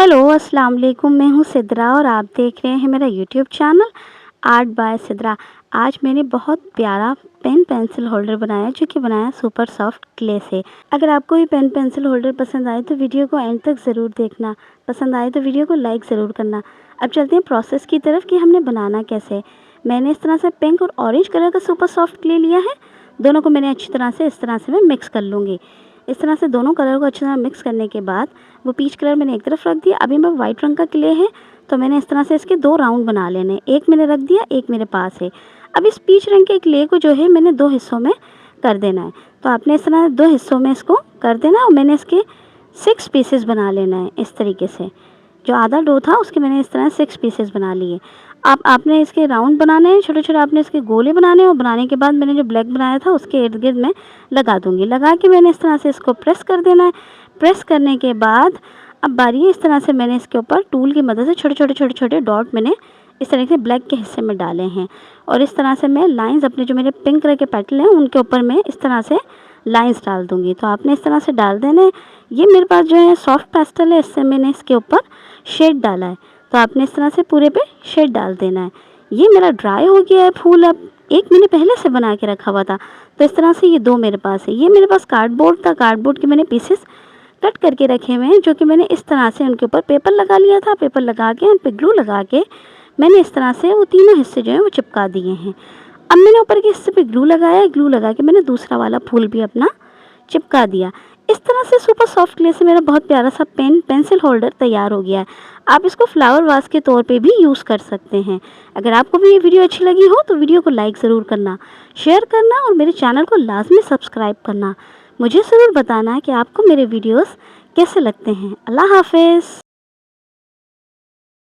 Hello अस्सलाम वालेकुम। मैं हूँ सिद्रा और आप देख रहे हैं मेरा YouTube channel art bye Sidra. आज मैंने बहुत प्यारा पेन पेंसिल होल्डर बनाया जो कि बनाया सुपर सॉफ्ट क्ले से। अगर आपको ये पेन पेंसिल होल्डर पसंद आए तो वीडियो को एंड तक ज़रूर देखना। पसंद आए तो वीडियो को लाइक ज़रूर करना। अब चलते हैं प्रोसेस की तरफ कि हमने बनाना कैसे। मैंने इस तरह से पिंक और ऑरेंज कलर का सुपर सॉफ्ट क्ले लिया है। दोनों को मैंने अच्छी तरह से इस तरह से मैं मिक्स कर लूँगी। इस तरह से दोनों कलर को अच्छी तरह मिक्स करने के बाद वो पीच कलर मैंने एक तरफ रख दिया। अभी मैं वाइट रंग का क्ले है तो मैंने इस तरह से इसके 2 राउंड बना लेने। एक मैंने रख दिया, एक मेरे पास है। अब इस पीच रंग के क्ले को जो है मैंने 2 हिस्सों में कर देना है। तो आपने इस तरह 2 हिस्सों में इसको कर देना है और मैंने इसके 6 पीसेस बना लेना है इस तरीके से। जो आधा डो था उसके मैंने इस तरह 6 पीसेस बना लिए। अब आपने इसके राउंड बनाने हैं, छोटे-छोटे आपने इसके गोले बनाने हैं और बनाने के बाद मैंने जो ब्लैक बनाया था उसके इर्द-गिर्द मैं लगा दूँगी। लगा के मैंने इस तरह से इसको प्रेस कर देना है। प्रेस करने के बाद अब बारी है, इस तरह से मैंने इसके ऊपर टूल की मदद से छोटे-छोटे डॉट मैंने इस तरह से ब्लैक के हिस्से में डाले हैं और इस तरह से मैं लाइंस अपने जो मेरे पिंक कलर के पेटल हैं उनके ऊपर मैं इस तरह से लाइंस डाल दूँगी। तो आपने इस तरह से डाल देना है। ये मेरे पास जो है सॉफ्ट पेस्टल है, इससे मैंने इसके ऊपर शेड डाला है। तो आपने इस तरह से पूरे पे शेड डाल देना है। ये मेरा ड्राई हो गया है फूल। अब एक मैंने पहले से बना के रखा हुआ था तो इस तरह से ये 2 मेरे पास है। ये मेरे पास कार्डबोर्ड था, कार्डबोर्ड के मैंने पीसेस कट करके रखे हुए हैं जो कि मैंने इस तरह से उनके ऊपर पेपर लगा लिया था। पेपर लगा के उन पे ग्लू लगा के मैंने इस तरह से वो तीनों हिस्से जो हैं वो चिपका दिए हैं। अब मैंने ऊपर के हिस्से पे ग्लू लगाया, ग्लू लगा के मैंने दूसरा वाला फूल भी अपना चिपका दिया। इस तरह से सुपर सॉफ्ट क्ले से मेरा बहुत प्यारा सा पेन पेंसिल होल्डर तैयार हो गया है। आप इसको फ्लावर वास के तौर पे भी यूज़ कर सकते हैं। अगर आपको भी ये वीडियो अच्छी लगी हो तो वीडियो को लाइक ज़रूर करना, शेयर करना और मेरे चैनल को लाजमी सब्सक्राइब करना। मुझे ज़रूर बताना कि आपको मेरे वीडियोस कैसे लगते हैं। अल्लाह हाफ़िज़।